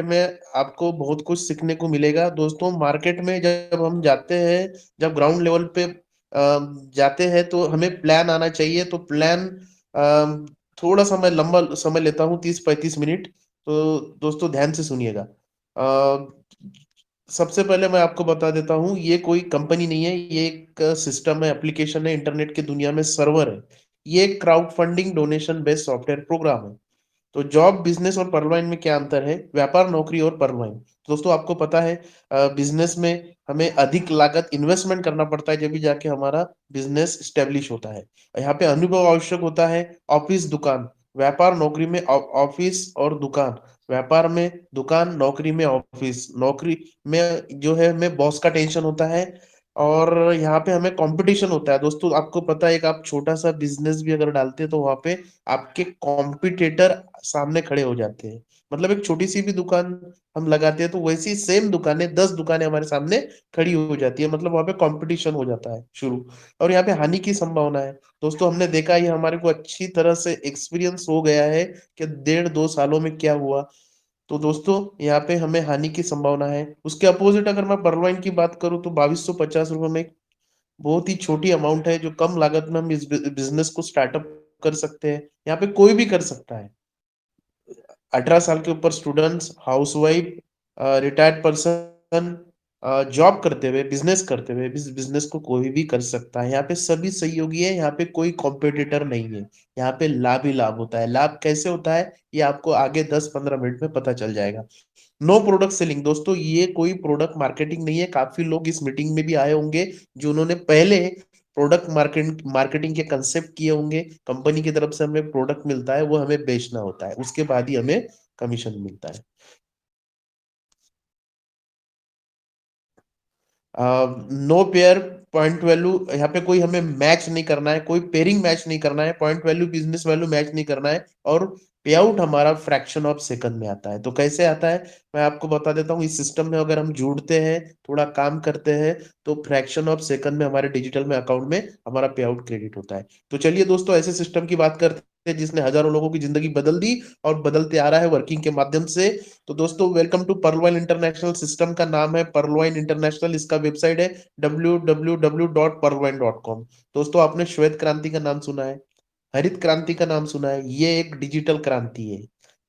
में आपको बहुत कुछ सीखने को मिलेगा। दोस्तों मार्केट में जब हम जाते हैं, जब ग्राउंड लेवल पे जाते हैं तो हमें प्लान आना चाहिए। तो प्लान थोड़ा सा मैं लंबा समय लेता हूँ, 30-35 मिनट। तो दोस्तों ध्यान से सुनिएगा। अ, सबसे पहले मैं आपको बता देता हूँ, ये कोई कंपनी नहीं है, ये एक सिस्टम है, एप्लीकेशन है, इंटरनेट की दुनिया में सर्वर है। ये एक crowd funding donation based software program है। तो जॉब, बिजनेस और परवाइन में क्या अंतर है? व्यापार, नौकरी और परवाइन। दोस्तों आपको पता है, बिजनेस में हमें अधिक लागत इन्वेस्टमेंट करना पड़ता है, जब भी जाके हमारा बिजनेस स्टेब्लिश होता है। यहाँ पे अनुभव आवश्यक होता है। ऑफिस, दुकान। व्यापार, नौकरी में ऑफिस और दुकान। व्यापार में दुकान, नौकरी में ऑफिस। नौकरी में जो है हमें बॉस का टेंशन होता है, और यहाँ पे हमें कंपटीशन होता है। दोस्तों आपको पता है, एक आप छोटा सा बिजनेस भी अगर डालते हैं तो वहां पे आपके कॉम्पिटिटर सामने खड़े हो जाते हैं। मतलब एक छोटी सी भी दुकान हम लगाते हैं तो वैसी सेम दुकानें, 10 दुकानें हमारे सामने खड़ी हो जाती है। मतलब वहां पे कंपटीशन हो जाता है शुरू। और यहाँ पे हानि की संभावना है। दोस्तों हमने देखा, ये हमारे को अच्छी तरह से एक्सपीरियंस हो गया है कि 1.5-2 सालों में क्या हुआ। तो दोस्तों यहाँ पे हमें हानि की संभावना है। उसके अपोजिट अगर मैं परवाइन की बात करूँ तो 2250 रुपये में एक बहुत ही छोटी अमाउंट है, जो कम लागत में हम इस बिजनेस को स्टार्टअप कर सकते हैं। यहाँ पे कोई भी कर सकता है। 18 साल के ऊपर students, housewife, retired person, job करते हुए, बिजनेस करते हुए, इस बिजनेस को कोई भी कर सकता है। यहाँ पे सभी सहयोगी है, यहाँ पे कोई कॉम्पिटिटर नहीं है। यहाँ पे लाभ ही लाभ होता है। लाभ कैसे होता है ये आपको आगे 10-15 मिनट में पता चल जाएगा। No product selling. दोस्तों ये कोई प्रोडक्ट मार्केटिंग नहीं है। काफी लोग इस मीटिंग में भी आए होंगे जो उन्होंने पहले प्रोडक्ट मार्केटिंग के कंसेप्ट किए होंगे। कंपनी की तरफ से हमें प्रोडक्ट मिलता है, वो हमें बेचना होता है, उसके बाद ही हमें कमीशन मिलता है। No pair point value. यहाँ पे कोई हमें मैच नहीं करना है, कोई पेयरिंग मैच नहीं करना है, point value, business value match नहीं करना है। और पे आउट हमारा फ्रैक्शन ऑफ सेकंड में आता है। तो कैसे आता है मैं आपको बता देता हूँ। इस सिस्टम में अगर हम जुड़ते हैं, थोड़ा काम करते हैं, तो फ्रैक्शन ऑफ सेकंड में हमारे डिजिटल में अकाउंट में हमारा पे आउट क्रेडिट होता है। तो चलिए दोस्तों, ऐसे सिस्टम की बात करते हैं जिसने हजारों लोगों की जिंदगी बदल दी और बदलते आ रहा है वर्किंग के माध्यम से। तो दोस्तों welcome to Pearlvine international. System का नाम है पर्लवाइन इंटरनेशनल, इसका वेबसाइट है www.perlwine.com। दोस्तों आपने श्वेत क्रांति का नाम सुना है, हरित क्रांति का नाम सुना है? ये एक डिजिटल क्रांति है।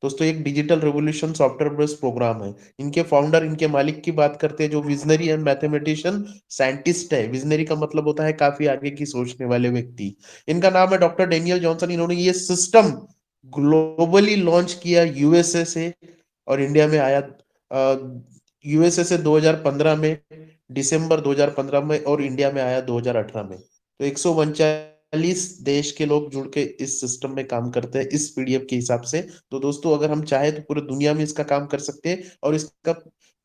दोस्तों एक digital revolution software based program है। इनके फाउंडर, इनके मालिक की बात करते हैं, जो विजनरी एंड मैथमेटिशियन साइंटिस्ट है। विजनरी का मतलब होता है काफी आगे की सोचने वाले व्यक्ति। इनका नाम है डॉक्टर डेनियल जॉनसन। इन्होंने ये सिस्टम ग्लोबली लॉन्च किया यूएसए से, और इंडिया में आया यूएसए से 2015 में, दिसंबर 2015 में, और इंडिया में आया 2018 में। तो 139 देश के लोग जुड़ के इस सिस्टम में काम करते हैं, इस पीडीएफ के हिसाब से। तो दोस्तों अगर हम चाहे तो पूरे दुनिया में इसका काम कर सकते हैं, और इसका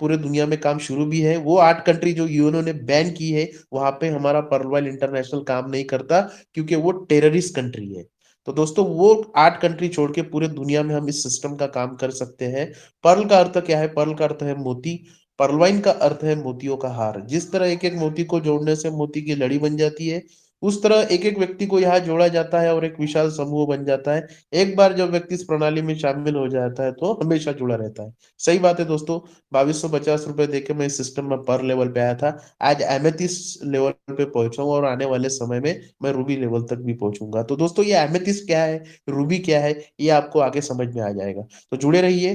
पूरे दुनिया में काम शुरू भी है। वो 8 कंट्री जो यूएनओ ने बैन की है, वहां पे हमारा पर्लवाइल इंटरनेशनल काम नहीं करता, क्योंकि वो टेररिस्ट कंट्री है। तो दोस्तों वो 8 कंट्री छोड़ के पूरे दुनिया में हम इस सिस्टम का काम कर सकते हैं। पर्ल का अर्थ क्या है? पर्ल का अर्थ है मोती। पर्लवाइन का अर्थ है मोतियों का हार। जिस तरह एक एक मोती को जोड़ने से मोती की लड़ी बन जाती है, उस तरह एक एक व्यक्ति को यहाँ जोड़ा जाता है और एक विशाल समूह बन जाता है। एक बार जब व्यक्ति इस प्रणाली में शामिल हो जाता है तो हमेशा जुड़ा रहता है। सही बात है दोस्तों। 2250 रुपए देके मैं इस सिस्टम में पर लेवल पे आया था। आज एमेथिस्ट लेवल पे पहुंचा हूँ, और आने वाले समय में मैं रूबी लेवल तक भी पहुंचूंगा। तो दोस्तों ये एमेथिस्ट क्या है, रूबी क्या है, ये आपको आगे समझ में आ जाएगा। तो जुड़े रहिए।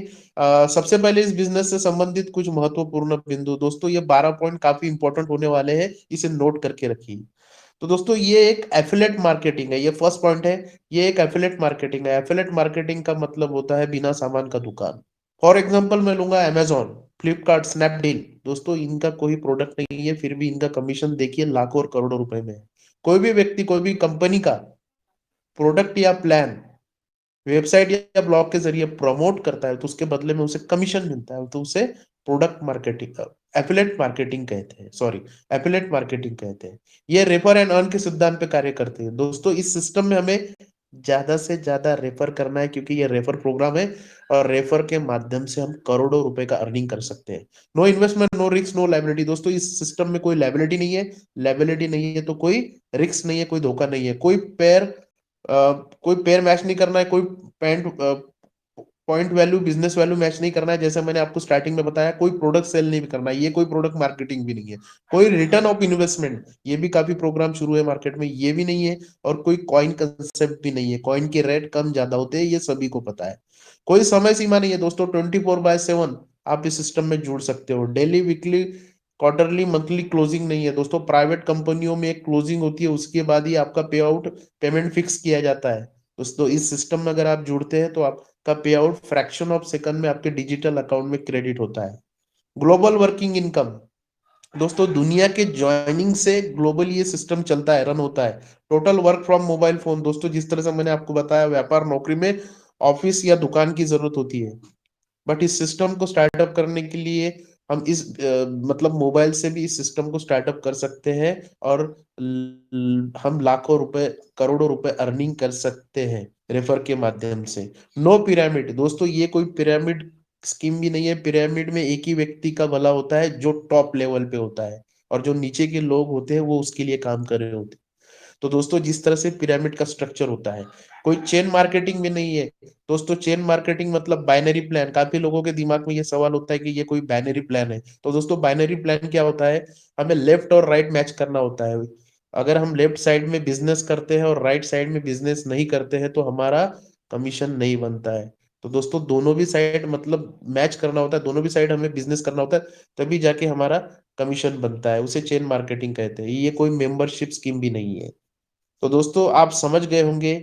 सबसे पहले इस बिजनेस से संबंधित कुछ महत्वपूर्ण बिंदु। दोस्तों ये 12 पॉइंट काफी इंपॉर्टेंट होने वाले हैं, इसे नोट करके रखिए। तो दोस्तों ये एक एफिलेट मार्केटिंग है, ये फर्स्ट पॉइंट है। ये एक एफिलेट मार्केटिंग है। एफिलेट मार्केटिंग का मतलब होता है बिना सामान का दुकान। फॉर एग्जाम्पल मैं लूंगा अमेजोन, फ्लिपकार्ट, स्नैपडील। दोस्तों इनका कोई प्रोडक्ट नहीं है, फिर भी इनका कमीशन देखिए लाखों और करोड़ों रुपए में है। कोई भी व्यक्ति कोई भी कंपनी का प्रोडक्ट या प्लान वेबसाइट या ब्लॉग के जरिए प्रमोट करता है, तो उसके बदले में उसे कमीशन मिलता है। तो उसे प्रोडक्ट मार्केटिंग, एफिलेट मार्केटिंग कहते हैं, सॉरी, एफिलेट मार्केटिंग कहते हैं। ये रेफर एंड अर्न के सिद्धांत पे कार्य करते हैं। दोस्तों इस सिस्टम में हमें ज्यादा से ज्यादा रेफर करना है, क्योंकि ये रेफर प्रोग्राम है, और रेफर के माध्यम से हम करोड़ों रुपए का अर्निंग कर सकते हैं। No investment, no risk, no liability. दोस्तों इस सिस्टम में कोई लाइबिलिटी नहीं है। लाइबिलिटी नहीं है तो कोई रिस्क नहीं है, कोई धोखा नहीं है, कोई पेयर मैच नहीं करना है, कोई pant point value business value match नहीं करना है, जैसे मैंने आपको स्टार्टिंग में बताया, कोई प्रोडक्ट सेल नहीं करना है, ये कोई प्रोडक्ट मार्केटिंग भी नहीं है, कोई रिटर्न ऑफ इन्वेस्टमेंट, ये भी काफी प्रोग्राम शुरू है मार्केट में, ये भी नहीं है, और कोई कॉइन कंसेप्ट भी नहीं है, कॉइन के रेट कम ज्यादा होते हैं, ये सभी को पता है। कोई समय सीमा नहीं है दोस्तों, 24/7 आप इस सिस्टम में जुड़ सकते हो। Daily, weekly, quarterly, monthly closing नहीं है दोस्तों। प्राइवेट कंपनियों में एक क्लोजिंग होती है, उसके बाद ही आपका पे आउट, पेमेंट फिक्स किया जाता है दोस्तों। इस सिस्टम में अगर आप जुड़ते हैं तो आपका पे आउट फ्रैक्शन ऑफ सेकंड में आपके डिजिटल अकाउंट में क्रेडिट होता है। ग्लोबल वर्किंग इनकम दोस्तों, दुनिया के ज्वाइनिंग से ग्लोबल ये सिस्टम चलता है, रन होता है। Total work from mobile phone दोस्तों, जिस तरह से मैंने आपको बताया, व्यापार नौकरी में ऑफिस या दुकान की जरूरत होती है, बट इस सिस्टम को स्टार्टअप करने के लिए हम इस मतलब मोबाइल से भी इस सिस्टम को स्टार्टअप कर सकते हैं, और हम लाखों रुपए, करोड़ों रुपए अर्निंग कर सकते हैं रेफर के माध्यम से। नो पिरामिड दोस्तों, ये कोई पिरामिड स्कीम भी नहीं है। पिरामिड में एक ही व्यक्ति का भला होता है जो टॉप लेवल पे होता है, और जो नीचे के लोग होते हैं वो उसके लिए काम कर रहे होते हैं। तो दोस्तों, जिस तरह से पिरामिड का स्ट्रक्चर होता है, कोई चेन मार्केटिंग में नहीं है दोस्तों। चेन मार्केटिंग मतलब बाइनरी प्लान, काफी लोगों के दिमाग में ये सवाल होता है कि ये कोई बाइनरी प्लान है। तो दोस्तों, बाइनरी प्लान क्या होता है? हमें लेफ्ट और राइट मैच करना होता है। अगर हम लेफ्ट साइड में बिजनेस करते हैं और राइट साइड में बिजनेस नहीं करते हैं तो हमारा कमीशन नहीं बनता है। तो दोस्तों, दोनों भी साइड मतलब मैच करना होता है, दोनों भी साइड हमें बिजनेस करना होता है, तभी जाके हमारा कमीशन बनता है। उसे चेन मार्केटिंग कहते हैं। ये कोई मेंबरशिप स्कीम भी नहीं है। तो दोस्तों, आप समझ गए होंगे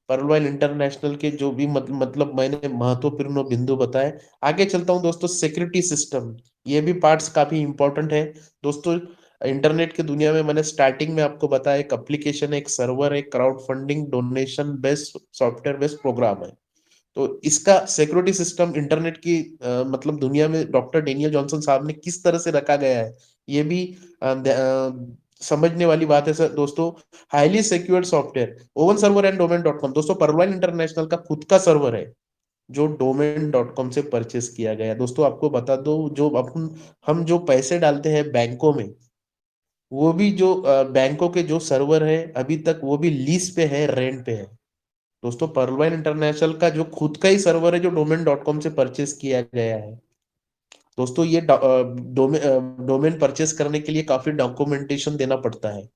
पर्ल वाइल इंटरनेशनल के जो भी मतलब मैंने महत्वपूर्ण बिंदु बताए। आगे चलता हूं दोस्तों, सिक्योरिटी सिस्टम, ये भी पार्ट्स काफी इंपॉर्टेंट है दोस्तों। इंटरनेट की दुनिया में मैंने स्टार्टिंग में आपको बताया, एक एप्लीकेशन, एक सर्वर, एक crowd funding, donation based software based program है। तो इसका सिक्योरिटी सिस्टम इंटरनेट की मतलब दुनिया में डॉक्टर डेनियल जॉनसन साहब ने किस तरह से रखा गया है, ये भी समझने वाली बात है सर दोस्तों। Highly secured software, oven server and domain dot com दोस्तों, परवाइन इंटरनेशनल का खुद का सर्वर है जो डोमेन डॉट कॉम से परचेस किया गया है। दोस्तों, आपको बता दो, जो अपन हम जो पैसे डालते हैं बैंकों में, वो भी जो बैंकों के जो सर्वर है अभी तक वो भी लीज पे है, रेंट पे है दोस्तों। पर्लवाइन इंटरनेशनल का जो खुद का ही सर्वर है जो डोमेन डॉट कॉम से परचेस किया गया है दोस्तों। ये डोमेन परचेस करने के लिए काफी डॉक्यूमेंटेशन देना पड़ता है,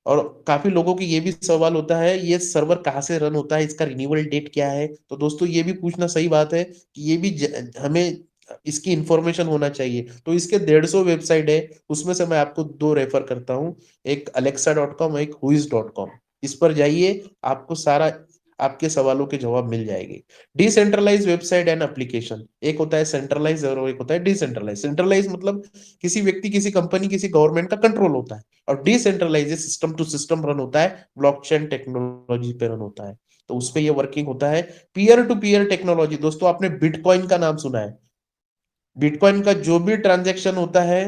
और काफी लोगों की ये भी सवाल होता है, ये सर्वर कहाँ से रन होता है, इसका रिन्यूअल डेट क्या है? तो दोस्तों, ये भी पूछना सही बात है कि ये भी हमें इसकी इंफॉर्मेशन होना चाहिए। तो इसके 150 वेबसाइट है, उसमें से मैं आपको दो रेफर करता हूँ, एक Alexa.com, एक Whois.com। इस पर जाइए, आपको सारा आपके सवालों के जवाब मिल जाएंगे। डिसेंट्रलाइज वेबसाइट एंड एप्लीकेशन, एक होता है सेंट्रलाइज और एक होता है डिसेंट्रलाइज। सेंट्रलाइज मतलब किसी व्यक्ति, किसी कंपनी, किसी गवर्नमेंट का कंट्रोल होता है, और decentralize system to system run होता है, ब्लॉकचेन टेक्नोलॉजी पे रन होता है। तो उस पे ये वर्किंग होता है। पीयर टू पीयर टेक्नोलॉजी दोस्तों, आपने बिटकॉइन का नाम सुना है? बिटकॉइन का जो भी ट्रांजैक्शन होता है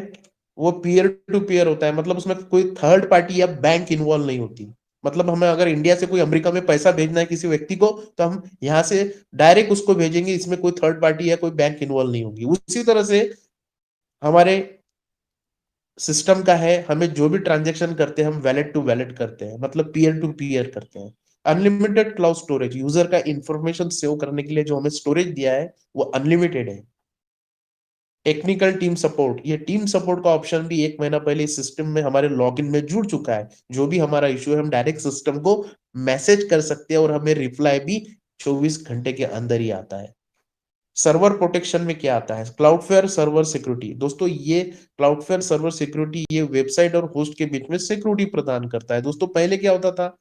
वो पीयर टू पीयर होता है, मतलब उसमें कोई थर्ड पार्टी या बैंक इन्वॉल्व नहीं होती। मतलब हमें अगर इंडिया से कोई अमेरिका में पैसा भेजना है किसी व्यक्ति को, तो हम यहाँ से डायरेक्ट उसको भेजेंगे, इसमें कोई थर्ड पार्टी या कोई बैंक इन्वॉल्व नहीं होगी। उसी तरह से हमारे सिस्टम का है, हमें जो भी ट्रांजेक्शन करते हैं हम वैलेट टू वैलेट करते हैं, मतलब पीयर टू पीयर करते हैं। अनलिमिटेड क्लाउड स्टोरेज, यूजर का इंफॉर्मेशन सेव करने के लिए जो हमें स्टोरेज दिया है वो अनलिमिटेड है। टेक्निकल टीम सपोर्ट, ये टीम सपोर्ट का ऑप्शन भी 1 महीना पहले इस सिस्टम में हमारे लॉगिन में जुड़ चुका है। जो भी हमारा इश्यू है हम डायरेक्ट सिस्टम को मैसेज कर सकते हैं, और हमें रिप्लाई भी 24 घंटे के अंदर ही आता है। सर्वर प्रोटेक्शन में क्या आता है? क्लाउडफ्लेयर सर्वर सिक्योरिटी दोस्तों, ये क्लाउडफ्लेयर सर्वर सिक्योरिटी ये वेबसाइट और होस्ट के बीच में सिक्योरिटी प्रदान करता है। दोस्तों, पहले क्या होता था,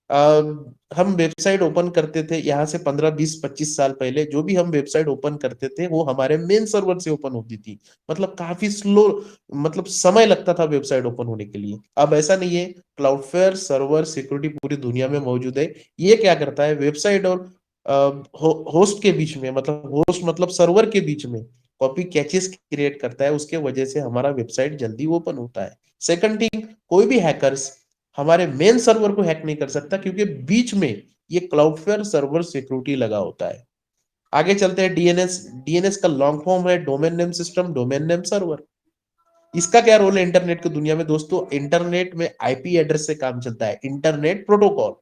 हम वेबसाइट ओपन करते थे, यहाँ से 15 20 25 साल पहले जो भी हम वेबसाइट ओपन करते थे वो हमारे मेन सर्वर से ओपन होती थी, मतलब काफी स्लो, मतलब समय लगता था वेबसाइट ओपन होने के लिए। अब ऐसा नहीं है, क्लाउडफ्लेयर सर्वर सिक्योरिटी पूरी दुनिया में मौजूद है। ये क्या करता है, वेबसाइट और होस्ट के बीच में, मतलब होस्ट मतलब सर्वर के बीच में कॉपी कैचेस क्रिएट करता है, उसके वजह से हमारा वेबसाइट जल्दी ओपन होता है। सेकंड थिंग, कोई भी हैकर्स हमारे मेन सर्वर को हैक नहीं कर सकता, क्योंकि बीच में ये क्लाउडफ्लेयर सर्वर सिक्योरिटी लगा होता है। आगे चलते हैं, डीएनएस। डीएनएस का लॉन्ग फॉर्म है domain name system, domain name server. इसका क्या रोल है इंटरनेट की दुनिया में दोस्तों? इंटरनेट में आईपी एड्रेस से काम चलता है, इंटरनेट प्रोटोकॉल।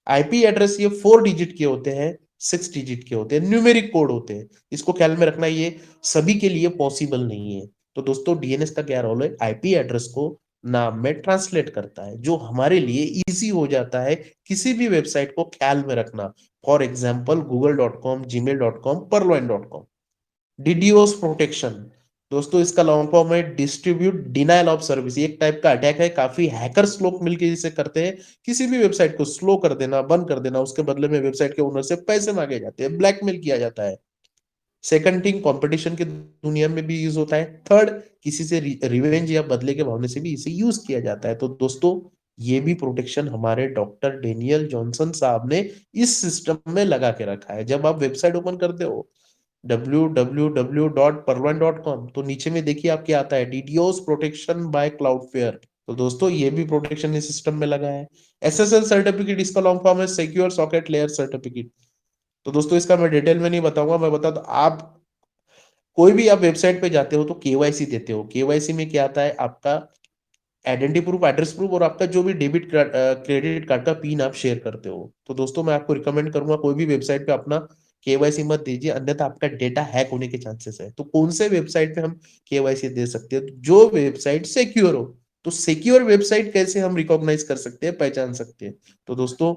आईपी एड्रेस ये 4 डिजिट के होते हैं, 6 डिजिट के होते हैं, न्यूमेरिक कोड होते हैं। इसको ख्याल में रखना, ये सभी के लिए पॉसिबल नहीं है। तो दोस्तों डीएनएस का क्या रोल है, आईपी एड्रेस को नाम में ट्रांसलेट करता है, जो हमारे लिए इजी हो जाता है किसी भी वेबसाइट को ख्याल में रखना। For example google.com, gmail.com, perloin.com। डीडीओस protection, दोस्तों इसका लॉन्ग फॉर्म है डिस्ट्रीब्यूट डिनायल ऑफ सर्विस। एक टाइप का अटैक है, काफी हैकर्स लोग मिलकर इसे करते हैं। किसी भी वेबसाइट को स्लो कर देना, बंद कर देना, उसके बदले में वेबसाइट के ओनर से पैसे मांगे जाते हैं, ब्लैकमेल किया जाता है। सेकंड थिंग, कंपटीशन की दुनिया में भी यूज होता है। थर्ड, किसी से रिवेंज या बदले के भावने से भी इसे यूज किया जाता है। तो दोस्तों ये भी प्रोटेक्शन हमारे डॉक्टर डेनियल जॉनसन साहब ने इस सिस्टम में लगा के रखा है। जब आप वेबसाइट ओपन करते हो www.perloin.com, तो नीचे में देखिए आपके आता है डीडीओस प्रोटेक्शन बाय क्लाउडफेयर। तो दोस्तों ये भी प्रोटेक्शन इस सिस्टम में लगा है। एसएसएल सर्टिफिकेट, इसका लॉन्ग फॉर्म है सिक्योर सॉकेट लेयर सर्टिफिकेट। तो दोस्तों इसका मैं डिटेल में नहीं बताऊंगा, मैं बता दूं, आप कोई भी आप वेबसाइट पे जाते हो तो केवाईसी देते हो। केवाईसी में क्या आता है, आपका आइडेंटिटी प्रूफ, एड्रेस प्रूफ, और आपका जो भी डेबिट क्रेडिट कार्ड का पिन आप शेयर करते हो। तो दोस्तों मैं आपको रिकमेंड करूंगा कोई भी वेबसाइट पे अपना केवाईसी मत दीजिए, अन्यथा आपका डेटा हैक होने के चांसेस है। तो कौन से वेबसाइट पे हम केवाईसी दे सकते हैं, जो वेबसाइट सिक्योर हो। तो सिक्योर वेबसाइट कैसे हम रिकॉग्नाइज कर सकते हैं, पहचान सकते हैं। तो दोस्तों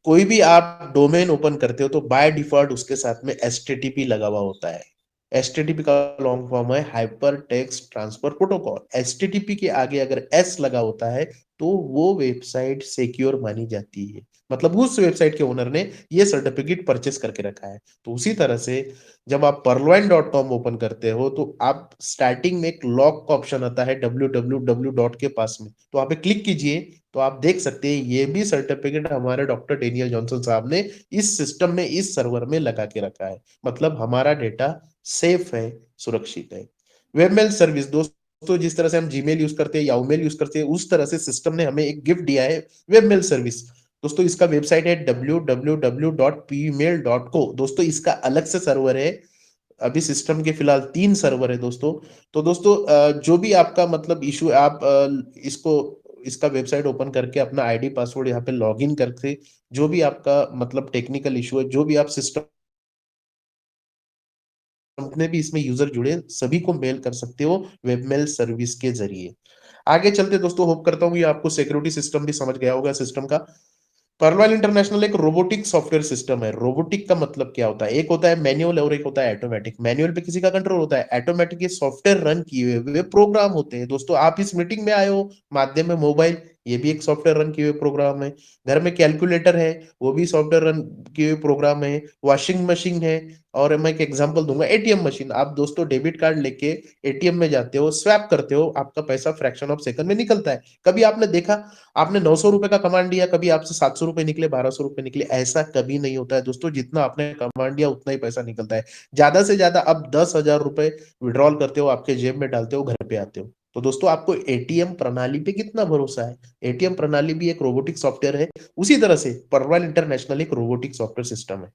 कोई भी आप डोमेन ओपन करते हो तो बाय डिफॉल्ट उसके साथ में एचटीटीपी लगा हुआ होता है। एचटीटीपी का लॉन्ग फॉर्म है hyper text transfer protocol. HTTP के आगे अगर एस लगा होता है तो वो वेबसाइट सिक्योर मानी जाती है, मतलब उस वेबसाइट के ओनर ने ये सर्टिफिकेट परचेस करके रखा है। तो उसी तरह से जब आप perloin.com ओपन करते हो तो आप स्टार्टिंग में एक लॉक का ऑप्शन आता है www डॉट के पास में, तो वहां पे क्लिक कीजिए। तो आप देख सकते हैं ये भी सर्टिफिकेट हमारे डॉक्टर डेनियल जॉनसन साहब ने इस सिस्टम में, इस सर्वर में लगा के रखा है। मतलब हमारा डेटा सेफ है, सुरक्षित है। वेबमेल सर्विस, दोस्तों जिस तरह से हम जीमेल यूज करते हैं, याहू यूज करते हैं, उस तरह से सिस्टम ने हमें एक गिफ्ट दिया है, वेबमेल सर्विस। दोस्तों इसका वेबसाइट है www.pmail.co। दोस्तों इसका अलग से सर्वर है। अभी सिस्टम के फिलहाल 3 सर्वर है दोस्तों। तो दोस्तों जो भी आपका मतलब इशू, आप इसको इसका वेबसाइट ओपन करके अपना आईडी पासवर्ड यहाँ पे लॉगिन करके जो भी आपका मतलब टेक्निकल इशू है, जो भी आप सिस्टम में भी इसमें यूजर जुड़े, सभी को मेल कर सकते हो वेबमेल सर्विस के जरिए। आगे चलते दोस्तों, होप करता हूँ ये आपको सिक्योरिटी सिस्टम भी समझ गया होगा सिस्टम का। परवाल इंटरनेशनल एक रोबोटिक सॉफ्टवेयर सिस्टम है। रोबोटिक का मतलब क्या होता है, एक होता है मैनुअल और एक होता है ऑटोमेटिक। मैनुअल पे किसी का कंट्रोल होता है, ऑटोमेटिक ये सॉफ्टवेयर रन किए हुए प्रोग्राम होते हैं। दोस्तों आप इस मीटिंग में आए हो माध्यम में मोबाइल, ये भी एक सॉफ्टवेयर रन किए हुए प्रोग्राम है। घर में कैलकुलेटर है, वो भी सॉफ्टवेयर रन किए हुए प्रोग्राम है। वॉशिंग मशीन है, और मैं एक एग्जांपल दूंगा, एटीएम मशीन। आप दोस्तों डेबिट कार्ड लेके एटीएम में जाते हो, स्वैप करते हो, आपका पैसा फ्रैक्शन ऑफ सेकंड में निकलता है। कभी आपने देखा, आपने 900 रुपए का कमांड दिया, कभी आपसे 700 रुपए निकले, 1200 रुपए निकले? ऐसा कभी नहीं होता है दोस्तों, जितना आपने कमांड दिया उतना ही पैसा निकलता है। ज्यादा से ज्यादा आप 10,000 रुपए विड्रॉल करते हो, आपके जेब में डालते हो, घर पे आते हो। तो दोस्तों आपको एटीएम प्रणाली पे कितना भरोसा है? एटीएम प्रणाली भी एक रोबोटिक सॉफ्टवेयर है। उसी तरह से परवाल इंटरनेशनल एक रोबोटिक सॉफ्टवेयर सिस्टम है।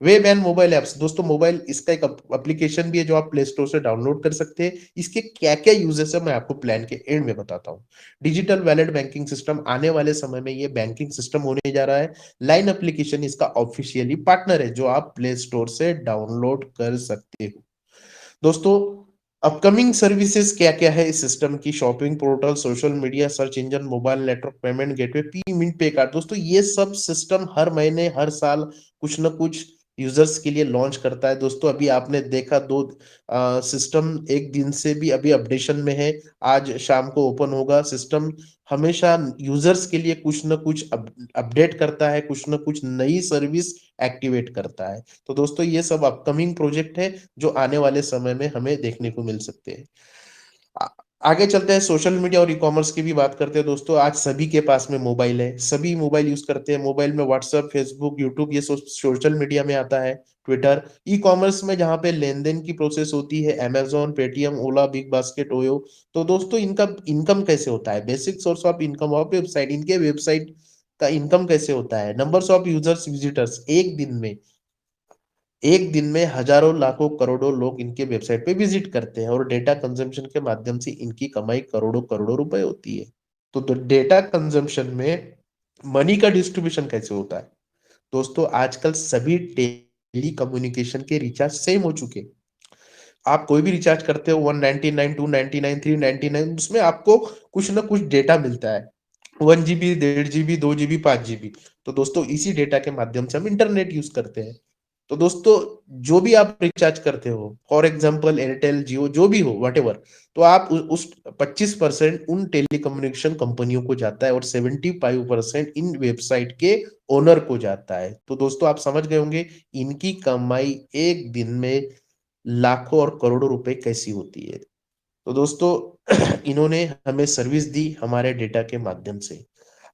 वेब एंड मोबाइल एप्स, दोस्तों मोबाइल इसका एक एप्लीकेशन भी है जो आप प्ले स्टोर से डाउनलोड कर सकते हैं। इसके क्या क्या यूजेस है मैं आपको प्लान के एंड में बताता हूँ। डिजिटल वैलेट बैंकिंग सिस्टम, आने वाले समय में ये बैंकिंग सिस्टम होने जा रहा है। लाइन एप्लीकेशन इसका ऑफिशियली पार्टनर है, जो आप प्ले स्टोर से डाउनलोड कर सकते हो। दोस्तों अपकमिंग सर्विसेज क्या क्या है इस सिस्टम की, shopping portal, social media, search engine, mobile network, payment gateway, P mint pay card. दोस्तों ये सब सिस्टम हर महीने हर साल कुछ ना कुछ यूजर्स के लिए लॉन्च करता है। दोस्तों अभी आपने देखा दो सिस्टम एक दिन से भी अभी अपडेशन में है। आज शाम को ओपन होगा सिस्टम। हमेशा यूजर्स के लिए कुछ ना कुछ अपडेट करता है, कुछ ना कुछ नई सर्विस एक्टिवेट करता है। तो दोस्तों ये सब अपकमिंग प्रोजेक्ट है जो आने वाले समय में हमें देखने को मिल सकते हैं। आ- आगे चलते हैं, सोशल मीडिया और ई कॉमर्स की भी बात करते हैं। दोस्तों आज सभी के पास में मोबाइल है, सभी मोबाइल यूज करते हैं। मोबाइल में व्हाट्सएप, फेसबुक, यूट्यूब, ये सोशल मीडिया में आता है। ट्विटर, ई कॉमर्स में जहाँ पे लेन देन की प्रोसेस होती है, अमेजोन, पेटीएम, ओला, बिग बास्केट, ओयो। तो दोस्तों इनका इनकम कैसे होता है, basic source of income of website, इनके वेबसाइट का इनकम कैसे होता है। नंबर्स ऑफ यूजर्स विजिटर्स, एक दिन में हजारों लाखों करोड़ों लोग इनके वेबसाइट पे विजिट करते हैं, और डेटा कंजम्पशन के माध्यम से इनकी कमाई करोड़ों करोड़ों रुपए होती है। तो डेटा कंजम्पशन में मनी का डिस्ट्रीब्यूशन कैसे होता है? दोस्तों आजकल सभी टेली कम्युनिकेशन के रिचार्ज सेम हो चुके हैं। आप कोई भी रिचार्ज करते हो 199, 299, 399, उसमें आपको कुछ ना कुछ डेटा मिलता है। 1 जीबी, 1.5 जीबी, 2 जीबी, 5 जीबी। तो दोस्तों इसी डेटा के माध्यम से हम इंटरनेट यूज करते हैं। तो दोस्तों जो भी आप रिचार्ज करते हो, फॉर एग्जाम्पल एयरटेल, जियो, जो भी हो वट एवर, तो आप उस 25% उन टेलीकम्युनिकेशन कंपनियों को जाता है और 75% इन वेबसाइट के ओनर को जाता है। तो दोस्तों आप समझ गए होंगे इनकी कमाई एक दिन में लाखों और करोड़ों रुपए कैसी होती है। तो दोस्तों इन्होंने हमें सर्विस दी हमारे डेटा के माध्यम से।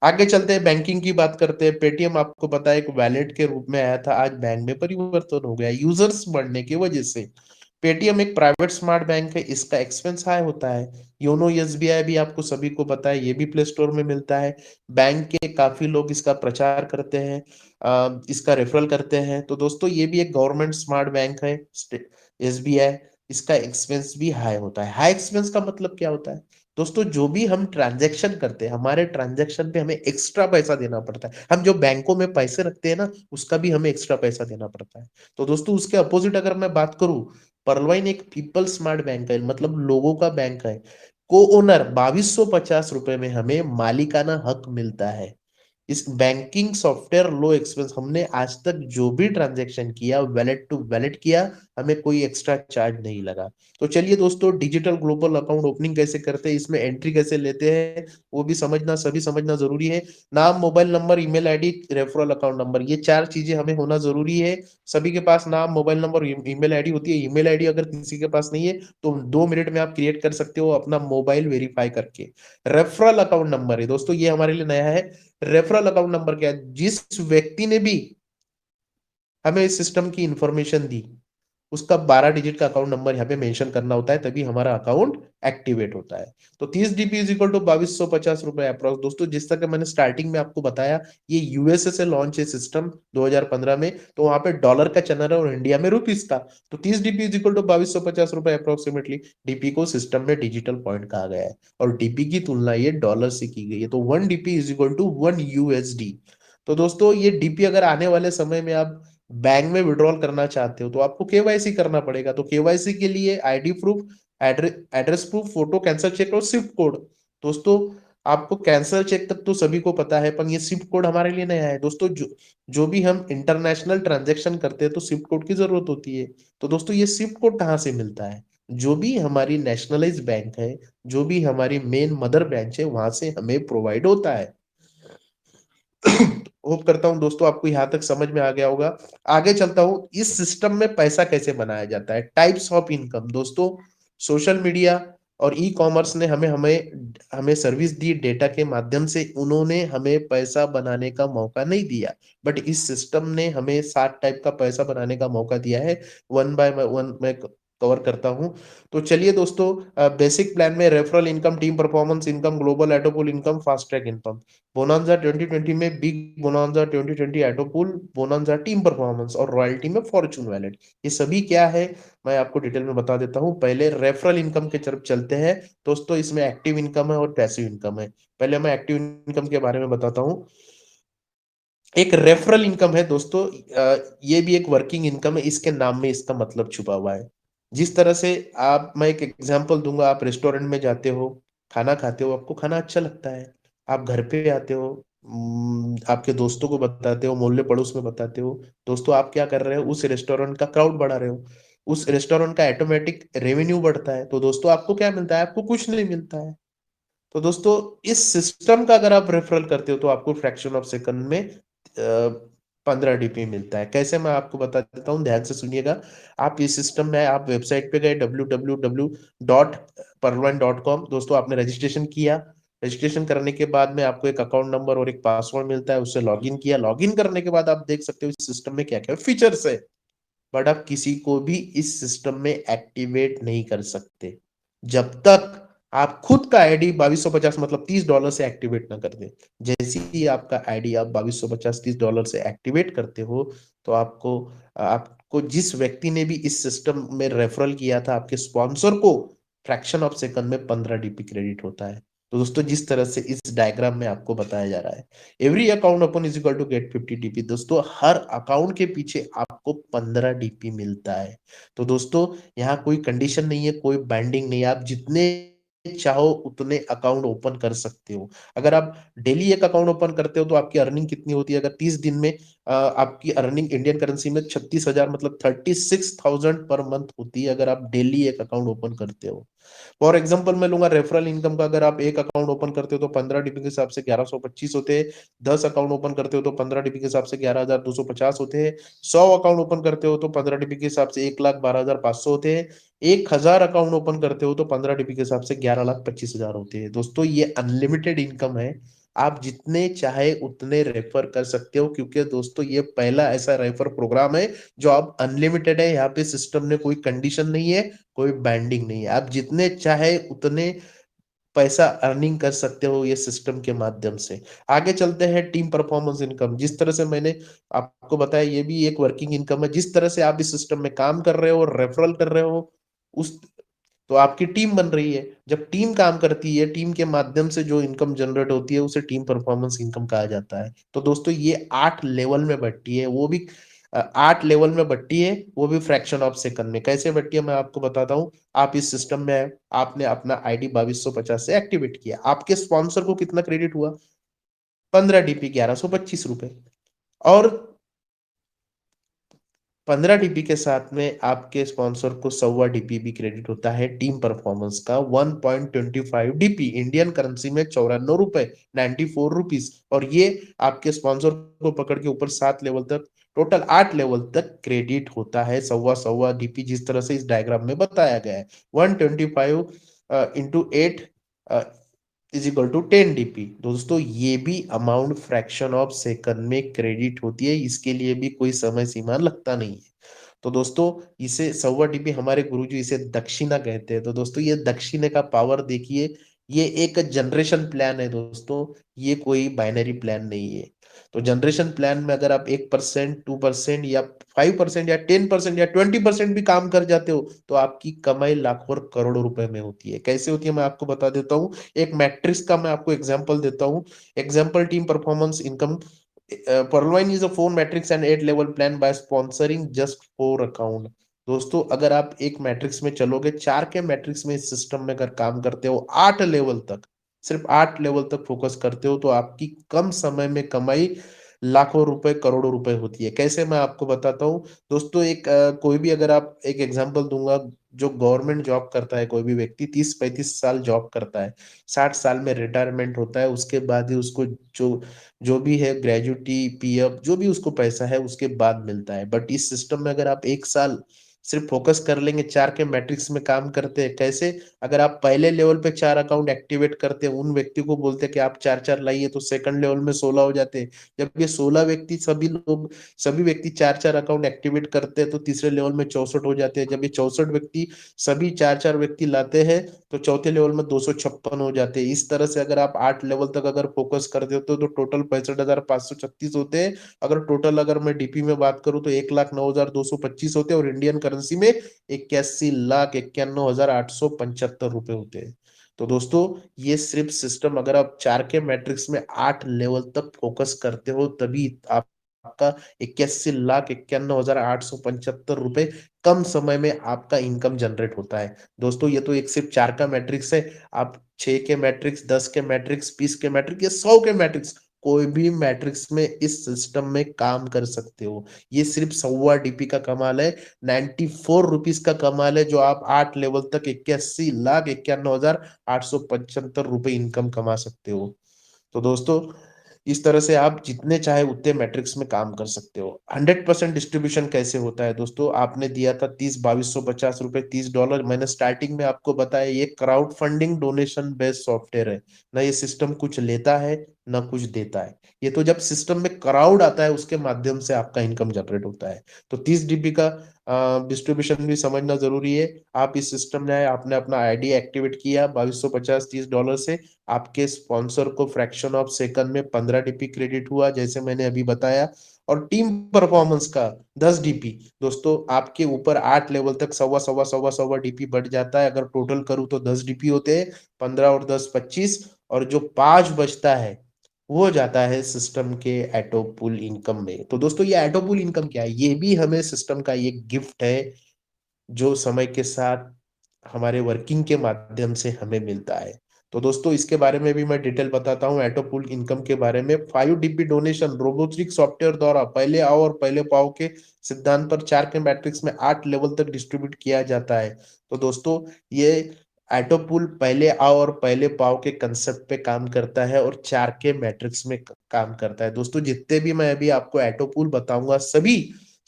आगे चलते हैं, बैंकिंग की बात करते हैं। पेटीएम आपको पता है एक वैलेट के रूप में आया था, आज बैंक में परिवर्तन हो गया यूजर्स बढ़ने की वजह से। पेटीएम एक प्राइवेट स्मार्ट बैंक है, इसका एक्सपेंस हाई होता है। योनो एसबीआई भी आपको सभी को पता है, ये भी प्ले स्टोर में मिलता है। बैंक के काफी लोग इसका प्रचार करते हैं, इसका रेफरल करते हैं। तो दोस्तों ये भी एक गवर्नमेंट स्मार्ट बैंक है एसबीआई। इसका एक्सपेंस भी हाई होता है। हाई एक्सपेंस का मतलब क्या होता है? दोस्तों जो भी हम ट्रांजैक्शन करते हैं, हमारे ट्रांजैक्शन पे हमें एक्स्ट्रा पैसा देना पड़ता है। हम जो बैंकों में पैसे रखते हैं ना, उसका भी हमें एक्स्ट्रा पैसा देना पड़ता है। तो दोस्तों उसके अपोजिट अगर मैं बात करूं, परलवाइन एक पीपल स्मार्ट बैंक है, मतलब लोगों का बैंक है। को ओनर 2250 रुपए में हमें मालिकाना हक मिलता है। इस बैंकिंग सॉफ्टवेयर लो एक्सपेंस, हमने आज तक जो भी ट्रांजैक्शन किया वैलेट टू वैलेट किया, हमें कोई एक्स्ट्रा चार्ज नहीं लगा। तो चलिए दोस्तों, डिजिटल ग्लोबल अकाउंट ओपनिंग कैसे करते हैं, इसमें एंट्री कैसे लेते हैं, वो भी समझना, सभी समझना जरूरी है। नाम, mobile number, email ID, referral account number, ये चार चीजें हमें होना जरूरी है। सभी के पास नाम, मोबाइल नंबर, ईमेल आईडी होती है। ईमेल आईडी अगर किसी के पास नहीं है तो 2 मिनट में आप क्रिएट कर सकते हो अपना मोबाइल वेरीफाई करके। रेफरल अकाउंट नंबर है दोस्तों, ये हमारे लिए नया है। रेफरल अकाउंट नंबर क्या है? जिस व्यक्ति ने भी हमें इस सिस्टम की इंफॉर्मेशन दी, उसका 12 डिजिट का अकाउंट नंबर यहाँ पे मेंशन करना होता है, तभी हमारा अकाउंट एक्टिवेट होता है। तो 30 DP इज इक्वल टू 2250 रुपए अप्रोक्स। दोस्तों जिस तरह मैंने स्टार्टिंग में आपको बताया, ये यूएसए से लॉन्च है सिस्टम 2015 में, तो वहां पे डॉलर का चल रहा है और इंडिया में रुपीस का। तो 30 DP इज इक्वल टू 2250 रुपए अप्रोक्सीमेटली। डीपी को सिस्टम में डिजिटल पॉइंट कहा गया है और डीपी की तुलना ये डॉलर से की गई है। तो 1 DP is equal to 1 USD। तो दोस्तों ये डीपी अगर आने वाले समय में आप बैंक में विड्रॉल करना चाहते हो तो आपको केवाईसी करना पड़ेगा। तो केवाईसी के लिए ID proof, address proof, photo, cancel cheque और स्विफ्ट कोड। दोस्तों आपको कैंसल चेक तक तो सभी को पता है, पर ये स्विफ्ट कोड हमारे लिए नया है। दोस्तों जो जो भी हम इंटरनेशनल ट्रांजैक्शन करते हैं तो स्विफ्ट कोड की जरूरत होती है। तो दोस्तों ये स्विफ्ट कोड कहाँ से मिलता है? जो भी हमारी नेशनलाइज बैंक है, जो भी हमारी मेन मदर बैंक है, वहां से हमें प्रोवाइड होता है। होप करता हूं दोस्तों आपको यहाँ तक समझ में आ गया होगा। आगे चलता हूं, इस सिस्टम में पैसा कैसे बनाया जाता है। Types of income. दोस्तों सोशल मीडिया और ई कॉमर्स ने हमें हमें हमें सर्विस दी डेटा के माध्यम से, उन्होंने हमें पैसा बनाने का मौका नहीं दिया। बट इस सिस्टम ने हमें 7 टाइप का पैसा बनाने का मौका दिया है। वन बाय वन मैं कवर करता हूं। तो चलिए दोस्तों, बेसिक प्लान में referral income, team performance income, global auto pool income, fast track income. Bonanza 2020 में big bonanza, 2020 auto pool bonanza, team performance और रॉयल्टी में फॉर्चून वैलेट। ये सभी क्या है मैं आपको डिटेल में बता देता हूँ। पहले रेफरल इनकम के तरफ चलते हैं। दोस्तों इसमें एक्टिव इनकम है और पैसिव इनकम है। पहले मैं एक्टिव इनकम के बारे में बताता हूँ। एक रेफरल इनकम है दोस्तों, ये भी एक वर्किंग इनकम है, इसके नाम में इसका मतलब छुपा हुआ है। जिस तरह से आप, मैं एक एग्जांपल दूंगा, आप रेस्टोरेंट में जाते हो, खाना खाते हो, आपको खाना अच्छा लगता है, आप घर पे आते हो, आपके दोस्तों को बताते हो, मोहल्ले पड़ोस में बताते हो। दोस्तों आप क्या कर रहे हो? उस रेस्टोरेंट का क्राउड बढ़ा रहे हो, उस रेस्टोरेंट का ऑटोमेटिक रेवेन्यू बढ़ता है। तो दोस्तों आपको क्या मिलता है? आपको कुछ नहीं मिलता है। तो दोस्तों इस सिस्टम का अगर आप रेफरल करते हो तो आपको फ्रैक्शन ऑफ सेकंड में 15 DP मिलता है। कैसे, मैं आपको बता देता हूँ, ध्यान से सुनिएगा। आप इस सिस्टम में, आप वेबसाइट पे गए www.parvine.com। दोस्तों आपने रजिस्ट्रेशन किया, रजिस्ट्रेशन करने के बाद में आपको एक अकाउंट नंबर और एक पासवर्ड मिलता है, उससे लॉगिन किया। लॉगिन करने के बाद आप देख सकते हो इस सिस्टम में क्या क्या फीचर्स है। बट आप किसी को भी इस सिस्टम में एक्टिवेट नहीं कर सकते जब तक आप खुद का आईडी 2250 मतलब $30 से एक्टिवेट ना कर दे। जैसे ही आपका आईडी आप 2250 $30 से एक्टिवेट करते हो, तो आपको आपको जिस व्यक्ति ने भी इस सिस्टम में रेफरल किया था, आपके स्पॉन्सर को फ्रैक्शन ऑफ सेकंड में 15 DP क्रेडिट होता है। तो दोस्तों जिस तरह से इस डायग्राम में आपको बताया जा रहा है, every account open is equal to get 50 DP. दोस्तों हर अकाउंट के पीछे आपको 15 डीपी मिलता है। तो दोस्तों यहाँ कोई कंडीशन नहीं है, कोई बाइंडिंग नहीं है, आप जितने चाहो उतने अकाउंट ओपन कर सकते हो। अगर आप डेली एक अकाउंट ओपन करते हो तो आपकी अर्निंग कितनी होती है? अगर 30 दिन में आपकी अर्निंग इंडियन करेंसी में 36,000 मतलब 36,000 पर मंथ होती है, अगर आप डेली एक अकाउंट ओपन करते हो। फॉर एग्जाम्पल मैं लूंगा रेफरल इनकम का, अगर आप एक अकाउंट ओपन करते हो तो 15 डीपी के हिसाब से 1125 होते हैं। 10 अकाउंट ओपन करते हो तो 15 डीपी के हिसाब से 11,250 होते हैं। 100 अकाउंट ओपन करते हो तो 15 डीपी के हिसाब से 1,12,500 होते हैं। 1,000 अकाउंट ओपन करते हो तो 15 डीपी के हिसाब से 11,25,000 होते हैं। दोस्तों ये अनलिमिटेड इनकम है, आप जितने चाहे उतने रेफर कर सकते हो, क्योंकि दोस्तों ये पहला ऐसा रेफर प्रोग्राम है जो आप अनलिमिटेड है। यहाँ पे सिस्टम ने कोई कंडीशन नहीं है, कोई बैंडिंग नहीं है, आप जितने चाहे उतने पैसा अर्निंग कर सकते हो ये सिस्टम के माध्यम से। आगे चलते हैं टीम परफॉर्मेंस इनकम। जिस तरह से मैंने आपको बताया ये भी एक वर्किंग इनकम है। जिस तरह से आप इस सिस्टम में काम कर रहे हो और रेफरल कर रहे हो, उस तो आपकी टीम बन रही है। जब टीम काम करती है, टीम के माध्यम से जो इनकम जनरेट होती है उसे टीम परफॉर्मेंस इनकम कहा जाता है। तो दोस्तों ये 8 लेवल में बंटती है, वो भी 8 लेवल में बंटती है, वो भी फ्रैक्शन ऑफ सेकंड में। कैसे बंटती है मैं आपको बताता हूँ। आप इस सिस्टम में आए, आपने अपना आईडी 2250 से एक्टिवेट किया, आपके स्पॉन्सर को कितना क्रेडिट हुआ? 15 डीपी 1125 रुपए। और 15 डीपी के साथ में आपके स्पॉन्सर को 125 डीपी भी क्रेडिट होता है टीम परफॉर्मेंस का। 1.25 डीपी इंडियन करेंसी में 94 रुपए 94 रुपीज। और ये आपके स्पॉन्सर को पकड़ के ऊपर 7 लेवल तक, टोटल 8 लेवल तक क्रेडिट होता है। सवा सवा डीपी जिस तरह से इस डायग्राम में बताया गया है। 125 into 8 is equal to 10 DP. दोस्तों ये भी अमाउंट फ्रैक्शन ऑफ सेकंड में क्रेडिट होती है, इसके लिए भी कोई समय सीमा लगता नहीं है। तो दोस्तों इसे 125 डीपी हमारे गुरुजी इसे दक्षिणा कहते हैं। तो दोस्तों ये दक्षिणे का पावर देखिए, ये एक जनरेशन प्लान है दोस्तों, ये कोई बाइनरी प्लान नहीं है। तो जनरेशन प्लान में अगर आप 1%, 2% या 5% या 10% या 20% भी काम कर जाते हो तो आपकी कमाई लाखों और करोड़ों रुपए में होती है। कैसे होती है मैं आपको बता देता हूँ। एक मैट्रिक्स का मैं आपको एग्जांपल देता हूँ। Example team performance income Purloin is a 4 matrix and 8 level plan by sponsoring just 4 account. दोस्तों अगर आप एक मैट्रिक्स में चलोगे, 4 के मैट्रिक्स में इस सिस्टम में अगर काम करते हो 8 लेवल तक, सिर्फ 8 लेवल तक फोकस करते हो तो आपकी कम समय में कमाई लाखों रुपए करोड़ों रुपए होती है। कैसे मैं आपको बताता हूँ। दोस्तों एक कोई भी अगर आप एक एग्जांपल दूंगा, जो गवर्नमेंट जॉब करता है कोई भी व्यक्ति 30-35 साल जॉब करता है, 60 साल में रिटायरमेंट होता है, उसके बाद ही उसको जो जो भी है ग्रेजुटी पीएफ जो भी उसको पैसा है उसके बाद मिलता है। बट इस सिस्टम में अगर आप 1 साल सिर्फ फोकस कर लेंगे, 4 के मैट्रिक्स में काम करते हैं। कैसे? अगर आप पहले लेवल पे 4 अकाउंट एक्टिवेट करते हैं, उन व्यक्ति को बोलते हैं कि आप 4-4 लाइए, तो सेकंड लेवल में 16 हो जाते हैं। जब ये 16 व्यक्ति सभी व्यक्ति 4-4 अकाउंट एक्टिवेट करते हैं तो तीसरे लेवल में 64 हो जाते हैं। जब ये 64 व्यक्ति सभी 4-4 व्यक्ति लाते हैं तो चौथे लेवल में 256 हो जाते हैं। इस तरह से अगर आप 8 लेवल तक अगर फोकस कर देते हो तो टोटल 65,536 होते हैं। अगर टोटल अगर मैं डीपी में बात करूं तो 1,09,225 होते हैं और इंडियन करेंसी में 81,91,875 रुपए होते हैं। तो दोस्तों ये सिर्फ सिस्टम अगर आप 4 के मैट्रिक्स में 8 लेवल तक फोकस करते हो तभी आप आपका 81,91,875 रुपए कम समय में आपका इनकम जनरेट होता है। दोस्तों ये तो एक सिर्फ 4 का मैट्रिक्स है। आप 6 के मैट्रिक्स, 10 के मैट्रिक्स, 20 के मैट्रिक्स या 100 के मैट्रिक्स, कोई भी मैट्रिक्स में इस सिस्टम में काम कर सकते हो। ये सिर्फ 125 डीपी का कमाल है, 94 रुपीज का कमाल है, जो आप 8 लेवल तक 81,91,875 रुपए इनकम कमा सकते हो। तो दोस्तों इस तरह से आप जितने चाहे उतने मैट्रिक्स में काम कर सकते हो। 100% डिस्ट्रीब्यूशन कैसे होता है दोस्तों? आपने दिया था 2250 रुपए, $30। मैंने स्टार्टिंग में आपको बताया ये crowd funding donation based software है। ना ये सिस्टम कुछ लेता है ना कुछ देता है। ये तो जब सिस्टम में क्राउड आता है उसके माध्यम से आपका इनकम जनरेट होता है। तो 30 डीबी का डिस्ट्रीब्यूशन भी समझना जरूरी है। आप इस सिस्टम में आए, आपने अपना आईडी एक्टिवेट किया 2250 $30 से, आपके स्पॉन्सर को फ्रैक्शन ऑफ सेकंड में 15 डीपी क्रेडिट हुआ जैसे मैंने अभी बताया। और टीम परफॉर्मेंस का 10 डीपी। दोस्तों आपके ऊपर 8 लेवल तक सवा सवा सवा सवा डीपी बढ़ जाता है। अगर टोटल करूं तो 10 डीपी होते हैं, 15 और 10 25। और जो 5 बचता है वो जाता है सिस्टम के ऑटो पुल इनकम में। तो दोस्तों ये ऑटो पुल इनकम क्या है? ये भी हमें सिस्टम का एक गिफ्ट है जो समय के साथ हमारे वर्किंग के माध्यम से हमें मिलता है। तो दोस्तों इसके बारे में भी मैं डिटेल बताता हूँ ऑटो पुल इनकम के बारे में। 5 डीपी डोनेशन रोबोटिक सॉफ्टवेयर द्वारा पहले आओ और पहले पाओ के सिद्धांत पर 4 के मैट्रिक्स में 8 लेवल तक डिस्ट्रीब्यूट किया जाता है। तो दोस्तों ये ऑटो पुल पहले आओ और पहले पाओ के कंसेप्ट पे काम करता है और 4 के मैट्रिक्स में काम करता है। दोस्तों जितने भी मैं अभी आपको ऑटो पुल बताऊंगा सभी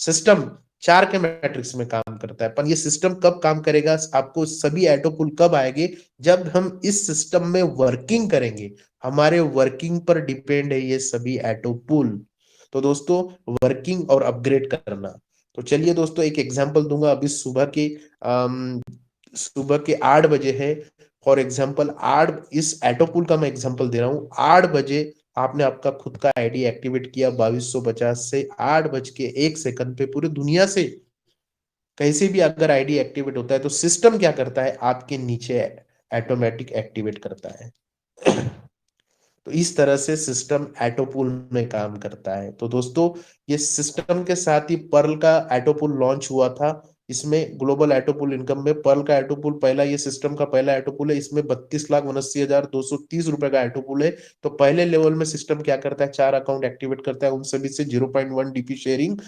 सिस्टम 4 के मैट्रिक्स में काम करता है। पर ये सिस्टम कब काम करेगा, आपको सभी ऑटो पुल कब आएंगे? जब हम इस सिस्टम में वर्किंग करेंगे। हमारे वर्किंग पर डिपेंड है ये सभी ऑटो पुल। तो दोस्तों वर्किंग और अपग्रेड करना। तो चलिए दोस्तों एक एग्जांपल दूंगा। अभी सुबह के 8 बजे है। फॉर एग्जाम्पल 8 इस ऑटो पुल का मैं एग्जांपल दे रहा हूँ। 8 बजे आपने आपका खुद का आईडी एक्टिवेट किया 2250 से। 8 बज के 1 सेकंड पे पूरी दुनिया से कहीं भी अगर आईडी एक्टिवेट होता है तो सिस्टम क्या करता है? आपके नीचे ऑटोमेटिक एक्टिवेट करता है। तो इस तरह से सिस्टम एटोपुल में काम करता है। तो दोस्तों ये सिस्टम के साथ ही पर्ल का एटोपुल लॉन्च हुआ था। इसमें ग्लोबल एटोपुल इनकम में पर्ल का एटोपुल पहला, ये सिस्टम का पहला एटोपुल है। इसमें 32,79,230 रुपए का एटोपुल है। तो पहले लेवल में सिस्टम क्या करता है? 4 अकाउंट एक्टिवेट करता है, उन सभी से 0.1 डीपी शेयरिंग।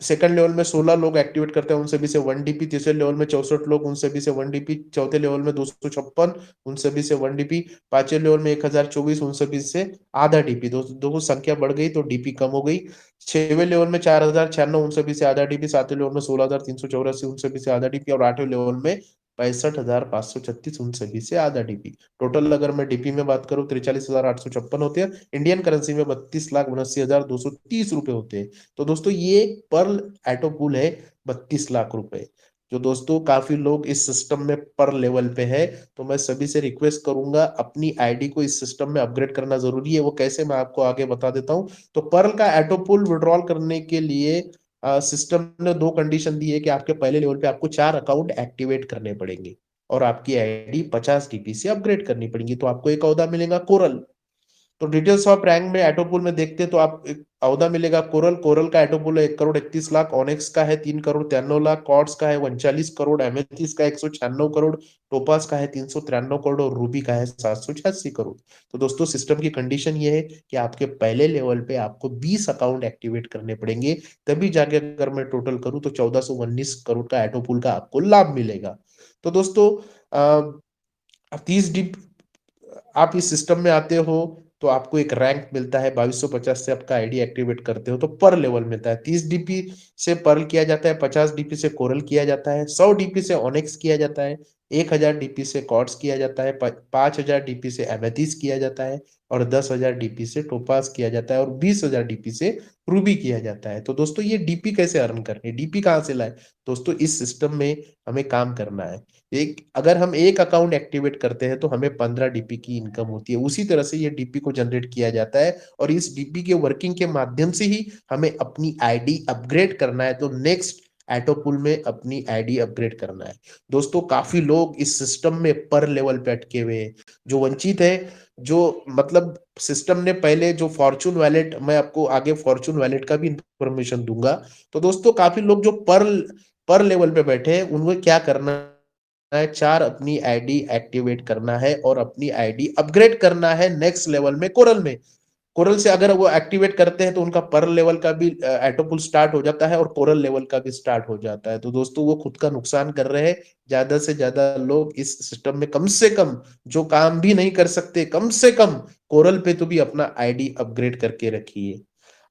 सेकंड लेवल में 16 लोग एक्टिवेट करते हैं, उन सभी से 1 डीपी। तीसरे लेवल में 64 लोग, उन सभी से 1 डीपी। चौथे लेवल में 256, उन सभी से 1 डीपी। पांचवें लेवल में 1024, उन सभी से आधा डीपी। दो संख्या बढ़ गई तो डीपी कम हो गई। छठवें लेवल में 4096, उन सभी से आधा डीपी। सातवें लेवल में 16,384, उन सभी से आधा डीपी। और आठवें लेवल में 65,536, उन सभी से आधा डीपी। टोटल अगर मैं डीपी में बात करूं 43,856 होते हैं। इंडियन करेंसी में 32,79,230 रुपए होते हैं। तो दोस्तों ये पर्ल एटो पुल है 32 लाख रुपए। जो दोस्तों काफी लोग इस सिस्टम में पर लेवल पे है। तो मैं सभी से रिक्वेस्ट करूंगा अपनी आईडी को इस सिस्टम में अपग्रेड करना जरूरी है। वो कैसे, मैं आपको आगे बता देता हूं। तो पर्ल का एटो पुल विड्रॉल करने के लिए सिस्टम ने 2 कंडीशन दी है कि आपके पहले लेवल पे आपको 4 अकाउंट एक्टिवेट करने पड़ेंगे और आपकी आईडी 50 डीपी से अपग्रेड करनी पड़ेगी। तो आपको एक औदा मिलेगा कोरल। तो डिटेल्स ऑफ रैंक में एटोपुल में देखते हैं तो आप एक औदा मिलेगा कोरल। कोरल का एटोपुल है 1,31,00,000। ऑनेक्स का है 3,93,00,000। कॉर्ड्स का है 39 करोड़। एमेथिस का 196 करोड़। टोपास का है 393 करोड़ और रूबी का है 786 करोड़। तो दोस्तों सिस्टम की कंडीशन ये है कि आपके पहले लेवल पे आपको 20 अकाउंट एक्टिवेट करने पड़ेंगे, तभी जाके अगर मैं टोटल करूं तो 1419 करोड़ का एटोपुल का आपको लाभ मिलेगा। तो दोस्तों 30 आप इस सिस्टम में आते हो तो आपको एक रैंक मिलता है। 2250 से आपका आईडी एक्टिवेट करते हो तो पर लेवल मिलता है। 30 डीपी से पर्ल किया जाता है, 50 डीपी से कोरल किया जाता है, 100 डीपी से ओनेक्स किया जाता है, 1000 डीपी से कॉर्ड्स किया जाता है, 5000 डीपी से एमेथिस किया जाता है और 10,000 डीपी से टोपास किया जाता है और 20,000 डीपी से रूबी किया जाता है। तो दोस्तों ये डीपी कैसे अर्न करनी है, डीपी कहाँ से लाए? दोस्तों इस सिस्टम में हमें काम करना है। अगर हम एक अकाउंट एक्टिवेट करते हैं तो हमें 15 डीपी की इनकम होती है। उसी तरह से ये डीपी को जनरेट किया जाता है और इस डीपी के वर्किंग के माध्यम से ही हमें अपनी आईडी अपग्रेड करना है। तो नेक्स्ट एटोपुल में अपनी आईडी अपग्रेड करना है। दोस्तों काफी लोग इस सिस्टम में पर लेवल पे अटके हुए हैं, जो वंचित है। जो मतलब सिस्टम ने पहले जो फॉर्चून वैलेट, मैं आपको आगे फॉर्चून वैलेट का भी इंफॉर्मेशन दूंगा। तो दोस्तों काफी लोग जो पर लेवल पे बैठे हैं उनको क्या करना है? 4 अपनी आईडी एक्टिवेट करना है और अपनी आईडी अपग्रेड करना है नेक्स्ट लेवल में कोरल में। कोरल से अगर वो एक्टिवेट करते हैं तो उनका पर लेवल का भी एटोपुल स्टार्ट हो जाता है और कोरल लेवल का भी स्टार्ट हो जाता है। तो दोस्तों वो खुद का नुकसान कर रहे हैं। ज्यादा से ज्यादा लोग इस सिस्टम में कम से कम, जो काम भी नहीं कर सकते, कम से कम कोरल पे तो भी अपना आईडी अपग्रेड करके रखिए।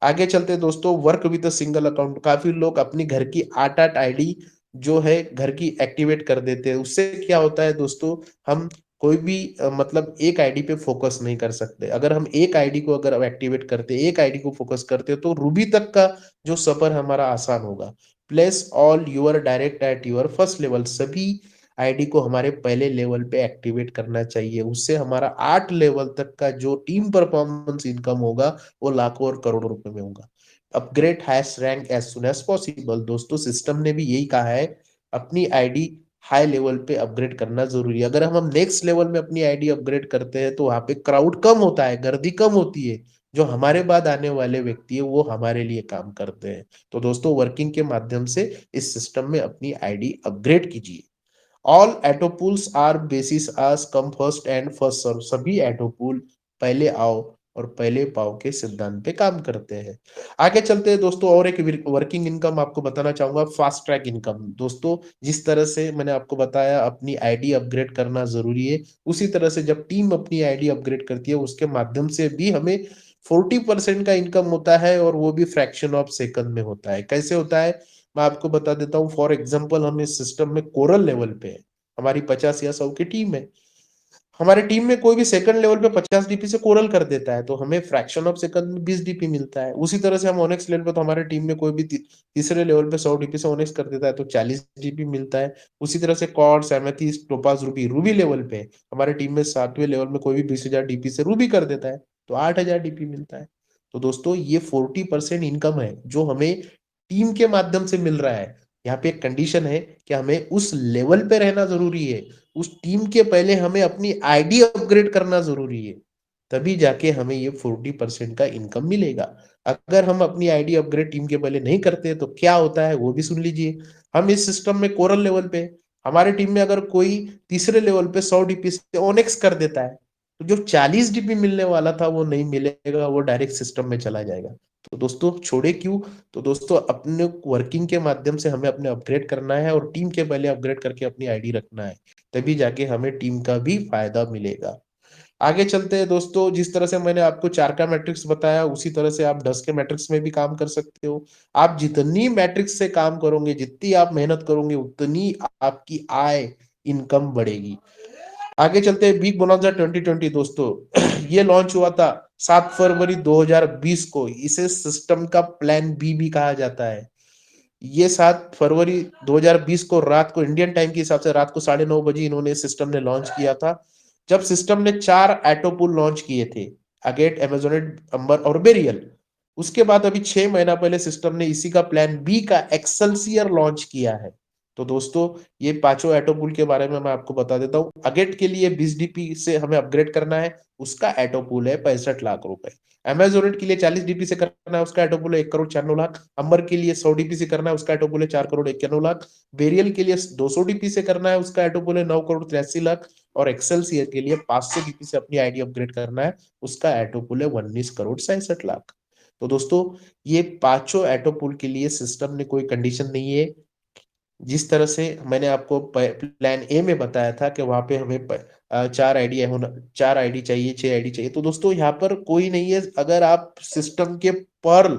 आगे चलते हैं दोस्तों, work with a single account. काफी लोग अपनी घर की 8-8 आईडी जो है घर की एक्टिवेट कर देते हैं। उससे क्या होता है दोस्तों, हम कोई भी मतलब एक आईडी पे फोकस नहीं कर सकते। अगर हम एक आईडी को अगर एक्टिवेट करते, एक आईडी को फोकस करते तो रूबी तक का जो सफर हमारा आसान होगा। Place all your direct at your first level. सभी आईडी को हमारे पहले लेवल पे एक्टिवेट करना चाहिए। उससे हमारा 8 लेवल तक का जो टीम परफॉर्मेंस इनकम होगा वो लाखों और करोड़ों रुपए में होगा। Upgrade has rank as soon as possible. दोस्तों सिस्टम ने भी यही कहा है, अपनी आईडी हाई लेवल पे अपग्रेड करना जरूरी है। अगर हम नेक्स्ट लेवल में अपनी आईडी अपग्रेड करते हैं तो वहां पे क्राउड कम होता है, गर्दी कम होती है, जो हमारे बाद आने वाले व्यक्ति है वो हमारे लिए काम करते हैं। तो दोस्तों वर्किंग के माध्यम से इस सिस्टम में अपनी आईडी अपग्रेड कीजिए। All auto pools are basis as come first and first serve. सभी ऑटो पूल पहले आओ और पहले पाओ के सिद्धांत पे काम करते हैं। आगे चलते हैं दोस्तों, और एक वर्किंग इनकम आपको बताना चाहूंगा, फास्ट ट्रैक इनकम। दोस्तों जिस तरह से मैंने आपको बताया अपनी आईडी अपग्रेड करना जरूरी है, उसी तरह से जब टीम अपनी आईडी अपग्रेड करती है उसके माध्यम से भी हमें 40% का इनकम होता है, और वो भी फ्रैक्शन ऑफ सेकंड में होता है। कैसे होता है मैं आपको बता देता हूँ। फॉर एग्जाम्पल हम इस सिस्टम में कोरल लेवल पे है, हमारी 50 या 100 की टीम है। हमारे टीम में कोई भी सेकंड लेवल पे 50 डीपी से कोरल कर देता है तो हमें फ्रैक्शन ऑफ सेकंड में 20 डीपी मिलता है। उसी तरह से हम ओनेक्स लेवल पे, तो हमारे टीम में कोई भी तीसरे लेवल पे 100 डीपी से ओनेक्स कर देता है तो 40 डीपी मिलता है। उसी तरह से quartz, amethyst, topaz, ruby, ruby level पे हमारे टीम में 7वें लेवल में कोई भी 20,000 डीपी से रूबी कर देता है तो 8,000 डीपी मिलता है। तो दोस्तों ये 40% इनकम है जो हमें टीम के माध्यम से मिल रहा है। यहाँ पे एक कंडीशन है कि हमें उस लेवल पे रहना जरूरी है, उस टीम के पहले हमें अपनी आईडी अपग्रेड करना जरूरी है, तभी जाके हमें ये 40% का इनकम मिलेगा। अगर हम अपनी आईडी अपग्रेड टीम के पहले नहीं करते तो क्या होता है वो भी सुन लीजिए। हम इस सिस्टम में कोरल लेवल पे, हमारे टीम में अगर कोई तीसरे लेवल पे 100 डीपी से ओनेक्स कर देता है तो जो 40 डीपी मिलने वाला था वो नहीं मिलेगा, वो डायरेक्ट सिस्टम में चला जाएगा। तो दोस्तों छोड़े क्यों, तो दोस्तों अपने वर्किंग के माध्यम से हमें अपने अपग्रेड करना है और टीम के पहले अपग्रेड करके अपनी आईडी रखना है, तभी जाके हमें टीम का भी फायदा मिलेगा। आगे चलते हैं दोस्तों, जिस तरह से मैंने आपको 4 का मैट्रिक्स बताया उसी तरह से आप 10 के मैट्रिक्स में भी काम कर सकते हो। आप जितनी मैट्रिक्स से काम करोगे, जितनी आप मेहनत करोगे, उतनी आपकी आय, इनकम बढ़ेगी। आगे चलते हैं बिग बोनांजा 2020 दोस्तों। ये लॉन्च हुआ था 7 फरवरी 2020 को। इसे सिस्टम का प्लान बी भी कहा जाता है। ये 7 फरवरी 2020 को रात को, इंडियन टाइम के हिसाब से रात को 9:30 बजे इन्होंने सिस्टम ने लॉन्च किया था। जब सिस्टम ने 4 एटोपुल लॉन्च किए थे, अगेट, एमेजोनेट, अंबर और बेरियल। उसके बाद अभी 6 महीना पहले सिस्टम ने इसी का प्लान बी का एक्सेलसियर लॉन्च किया है। तो दोस्तों ये पांचों एटोपुल के बारे में मैं आपको बता देता हूँ। अगेट के लिए 20 डीपी से हमें अपग्रेड करना है, उसका एटोपुल है 65 लाख रुपए। अमेजोनेट के लिए 40 डीपी से करना है, उसका एटोपुल है 1,96,00,000। अंबर के लिए 100 डीपी से करना है, उसका एटोपुल है 4,91,00,000। बेरियल के लिए 200 डीपी से करना है, उसका एटोपुल है 9,83,00,000। और एक्सेलसियर के लिए 500 डीपी से अपनी आईडी अपग्रेड करना है, उसका एटोपुल है 19,67,00,000। तो दोस्तों ये पांचों एटोपुल के लिए सिस्टम ने कोई कंडीशन नहीं है। जिस तरह से मैंने आपको प्लान ए में बताया था कि वहां पे हमें 4 आईडी होना, 4 आईडी चाहिए, 6 आईडी चाहिए, तो दोस्तों यहाँ पर कोई नहीं है। अगर आप सिस्टम के पर्ल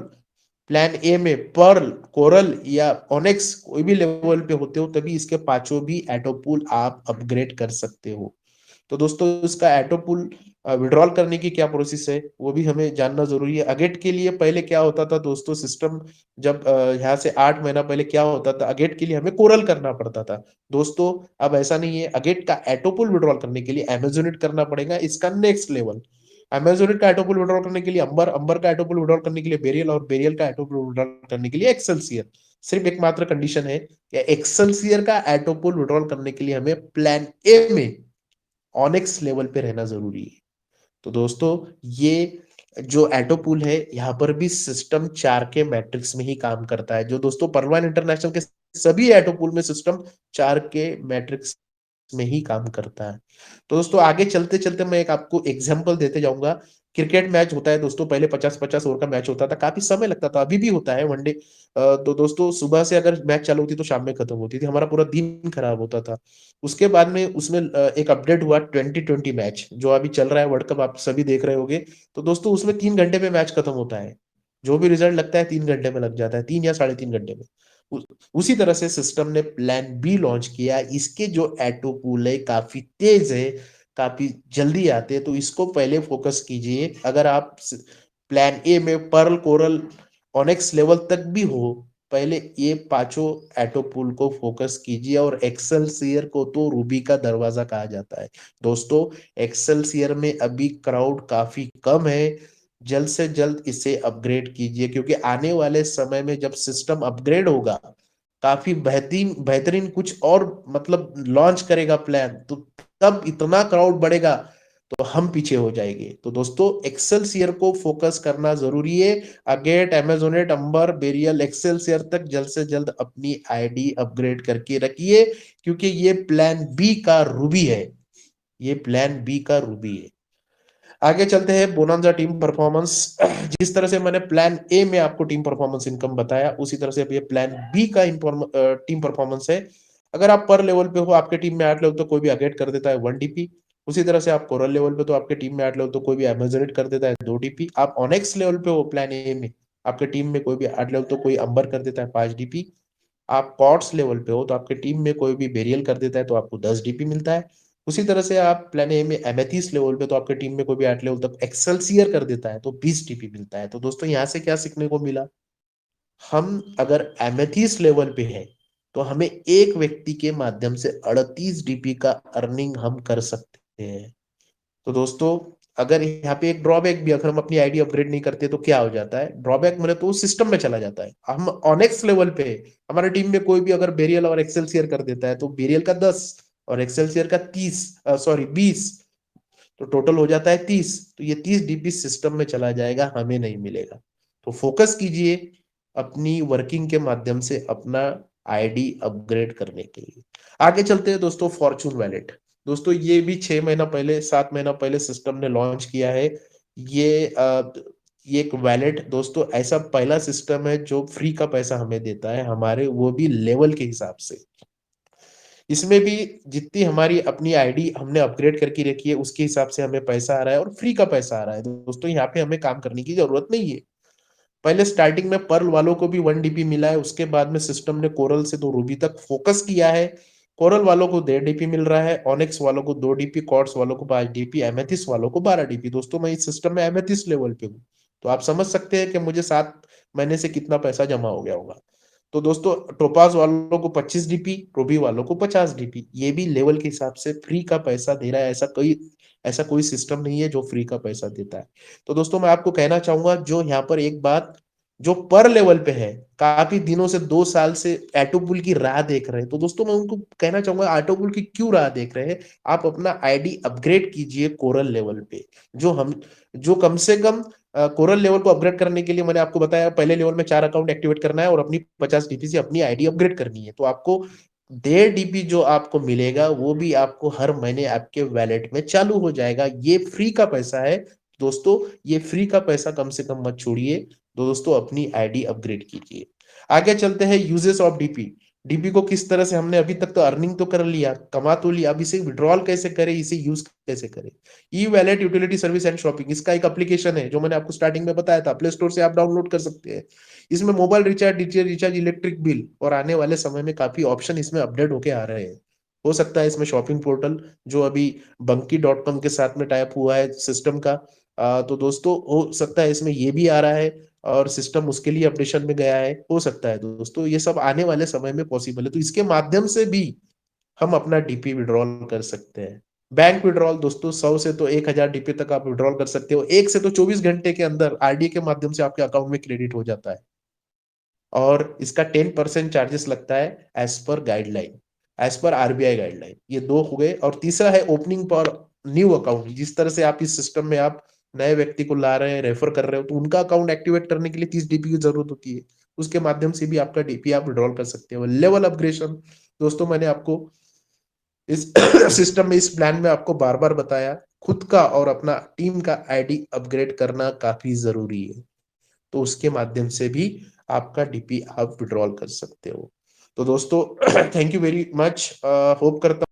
प्लान ए में पर्ल, कोरल या ओनेक्स कोई भी लेवल पे होते हो तभी इसके पांचों भी एटोपूल आप अपग्रेड कर सकते हो। तो दोस्तों इसका एटोपुल विड्रॉल करने की क्या प्रोसेस है वो भी हमें जानना जरूरी है। अगेट के लिए पहले क्या होता था दोस्तों, सिस्टम जब यहाँ से 8 महीना पहले क्या होता था, अगेट के लिए हमें कोरल करना पड़ता था। दोस्तों अब ऐसा नहीं है, अगेट का एटोपुल विड्रॉल करने के लिए अमेजोनेट करना पड़ेगा, इसका नेक्स्ट लेवल। अमेजोनेट का एटोपुल विड्रॉल करने के लिए अंबर, अंबर का एटोपुल विड्रॉल करने के लिए बेरियल, और बेरियल का एटोपुल विड्रॉल करने के लिए एक्सेलसियर। सिर्फ एकमात्र कंडीशन है कि एक्सेलसियर का एटोपुल विड्रॉल करने के लिए हमें प्लान ए में ऑनेक्स लेवल पे रहना जरूरी है। तो दोस्तों ये जो एटोपूल है यहाँ पर भी सिस्टम 4 के मैट्रिक्स में ही काम करता है। जो दोस्तों परवान इंटरनेशनल के सभी एटोपूल में सिस्टम 4 के मैट्रिक्स में ही काम करता है। तो दोस्तों आगे चलते चलते मैं एक आपको एग्जांपल देते जाऊंगा। क्रिकेट मैच होता है दोस्तों, पहले 50-50 ओवर का मैच होता था, काफी समय लगता था, अभी भी होता है वनडे। तो दोस्तों सुबह से अगर मैच चालू होती तो शाम में खत्म होती थी, हमारा पूरा दिन खराब होता था। उसके बाद में उसमें एक अपडेट हुआ 2020 मैच जो अभी चल रहा है, वर्ल्ड कप आप सभी देख रहे होंगे। तो दोस्तों उसमें 3 घंटे में मैच खत्म होता है, जो भी रिजल्ट लगता है 3 घंटे में लग जाता है, 3 या 3.5 घंटे में। उसी तरह से सिस्टम ने प्लान बी लॉन्च किया। इसके जो एटो पूल है काफी तेज है, काफी जल्दी आते हैं, तो इसको पहले फोकस कीजिए। अगर आप प्लान ए में पर्ल, कोरल, ऑनेक्स लेवल तक भी हो, पहले ये पांचों एटो पूल को फोकस कीजिए। और एक्सेलसियर को तो रूबी का दरवाजा कहा जाता है। दोस्तों एक्सेलसियर में अभी क्राउड काफी कम है, जल्द से जल्द इसे अपग्रेड कीजिए, क्योंकि आने वाले समय में जब सिस्टम अपग्रेड होगा, काफी बेहतरीन बेहतरीन कुछ और मतलब लॉन्च करेगा प्लान, तो तब इतना क्राउड बढ़ेगा तो हम पीछे हो जाएंगे। तो दोस्तों एक्सेलसियर को फोकस करना जरूरी है। अगेट, अमेजोनेट, अंबर, बेरियल, एक्सेलसियर तक जल्द से जल्द अपनी आईडी अपग्रेड करके रखिए, क्योंकि ये प्लान बी का रूबी है। ये प्लान बी का रूबी है। आगे चलते हैं बोनांजा टीम परफॉर्मेंस। जिस तरह से मैंने प्लान ए में आपको टीम परफॉर्मेंस इनकम बताया, उसी तरह से अब ये प्लान बी का टीम परफॉर्मेंस है। अगर आप पर लेवल पे हो, आपके टीम में 8 लोग, तो कोई भी अगेट कर देता है 1 डीपी। उसी तरह से आप कोरल लेवल पे तो आपके टीम में 8 लोग, तो कोई भी अमेजोनेट कर देता है 2 डीपी। आप ऑनेक्स लेवल पे हो प्लान ए में, आपके टीम में कोई भी 8 लोग, तो कोई अंबर कर देता है 5 डीपी। आप कॉर्ड्स लेवल पे हो तो आपके टीम में कोई भी बेरियल कर देता है तो आपको 10 डीपी मिलता है। उसी तरह से आप प्लान ए में एमेथिस लेवल पे, तो आपके टीम में कोई भी 8 लेवल तक एक्सेलसियर कर देता है तो 20 डीपी मिलता है। तो दोस्तों यहाँ से क्या सीखने को मिला, हम अगर एमेथिस लेवल पे है तो हमें एक व्यक्ति के माध्यम से 38 डीपी का अर्निंग हम कर सकते हैं। तो दोस्तों अगर यहाँ पे एक ड्रॉबैक भी, अगर हम अपनी आईडी अपग्रेड नहीं करते तो क्या हो जाता है, ड्रॉबैक मेरे तो सिस्टम में चला जाता है। हम ऑनेक्स लेवल पे है, हमारे टीम में कोई भी अगर बेरियल और एक्सेलसियर कर देता है तो बेरियल का 10 और एक्सेलसियर का 30, सॉरी 20, तो टोटल हो जाता है 30। तो ये 30 डीपी सिस्टम में चला जाएगा, हमें नहीं मिलेगा। तो फोकस कीजिए अपनी वर्किंग के माध्यम से अपना आईडी अपग्रेड करने के लिए। आगे चलते हैं दोस्तों, फॉर्चून वैलेट। दोस्तों ये भी 6 महीना पहले, 7 महीना पहले सिस्टम ने लॉन्च किया है। ये ये एक वैलेट दोस्तों ऐसा पहला सिस्टम है जो फ्री का पैसा हमें देता है, हमारे वो भी लेवल के हिसाब से। इसमें भी जितनी हमारी अपनी आईडी हमने अपग्रेड करके रखी है उसके हिसाब से हमें पैसा आ रहा है और फ्री का पैसा आ रहा है। दोस्तों यहाँ पे हमें काम करने की जरूरत नहीं है। पहले स्टार्टिंग में पर्ल वालों को भी 1 डीपी मिला है, उसके बाद में सिस्टम ने कोरल से तो रूबी तक फोकस किया है। कोरल वालों को 1.5 डीपी मिल रहा है, ऑनिक्स वालों को 2 डीपी, कॉर्ड्स वालों को 5 डीपी, एमेथिस वालों को 12 डीपी। दोस्तों मैं इस सिस्टम में एमेथिस लेवल पे हूँ, तो आप समझ सकते हैं कि मुझे 7 महीने से कितना पैसा जमा हो गया होगा। तो दोस्तों टोपाज वालों को 25 डीपी, रूबी वालों को 50 डीपी। ये भी लेवल के हिसाब से फ्री का पैसा दे रहा है। ऐसा कोई सिस्टम नहीं है जो फ्री का पैसा देता है। तो दोस्तों मैं आपको कहना चाहूंगा, जो यहाँ पर एक बात, जो पर लेवल पे है, काफी दिनों से 2 साल से ऑटोपुल की राह देख रहे हैं, तो दोस्तों मैं उनको कहना चाहूंगा ऑटोपुल की क्यों राह देख रहे हैं, आप अपना आईडी अपग्रेड कीजिए कोरल लेवल पे। जो कम से कम कोरल लेवल को अपग्रेड करने के लिए मैंने आपको बताया, पहले लेवल में 4 अकाउंट एक्टिवेट करना है और अपनी 50 डीपी से अपनी आईडी अपग्रेड करनी है। तो आपको 1.5 डीपी जो आपको मिलेगा वो भी आपको हर महीने आपके वैलेट में चालू हो जाएगा। ये फ्री का पैसा है दोस्तों, ये फ्री का पैसा कम से कम मत छोड़िए। तो दोस्तों अपनी आईडी अपग्रेड कीजिए। आगे चलते हैं यूजेस ऑफ डीपी। डीपी को किस तरह से, हमने अभी तक तो अर्निंग तो कर लिया, कमा तो लिया, अब इसे विड्रॉल कैसे करें, इसे यूज कैसे करें। E wallet utility service and shopping, इसका एक एप्लीकेशन है जो मैंने आपको स्टार्टिंग में बताया था, प्ले स्टोर से आप डाउनलोड कर सकते हैं। इसमें mobile recharge, DTH recharge, electric bill, और आने वाले समय में काफी ऑप्शन इसमें अपडेट होके आ रहे हैं। हो सकता है इसमें शॉपिंग पोर्टल जो अभी बंकी.com के साथ में टाइप हुआ है सिस्टम का, तो दोस्तों हो सकता है इसमें ये भी आ रहा है और सिस्टम उसके लिए अपडेशन में गया है, हो सकता है दोस्तों ये सब आने वाले समय में पॉसिबल है। तो इसके माध्यम से भी हम अपना डीपी विड्रॉल कर सकते हैं। बैंक विड्रॉल दोस्तों 100 से तो 1000 डीपी तक आप विड्रॉल कर सकते हो, 1 से तो 24 घंटे के अंदर आरडी के माध्यम से आपके अकाउंट में क्रेडिट हो जाता है। और इसका 10% चार्जेस लगता है as per guideline, as per RBI guideline. ये दो हो गए, और तीसरा है ओपनिंग पर न्यू अकाउंट। जिस तरह से आप इस सिस्टम में आप नए व्यक्ति को ला रहे हैं, रेफर कर रहे हो, तो उनका अकाउंट एक्टिवेट करने के लिए 30 डीपी की जरूरत होती है। उसके माध्यम से भी आपका डीपी आप विड्रॉल कर सकते हो। लेवल अपग्रेडेशन दोस्तों मैंने आपको इस सिस्टम में, इस प्लान में आपको बार बार बताया, खुद का और अपना टीम का आईडी अपग्रेड करना काफी जरूरी है। तो उसके माध्यम से भी आपका डीपी आप विड्रॉल कर सकते हो। तो दोस्तों thank you very much, hope करता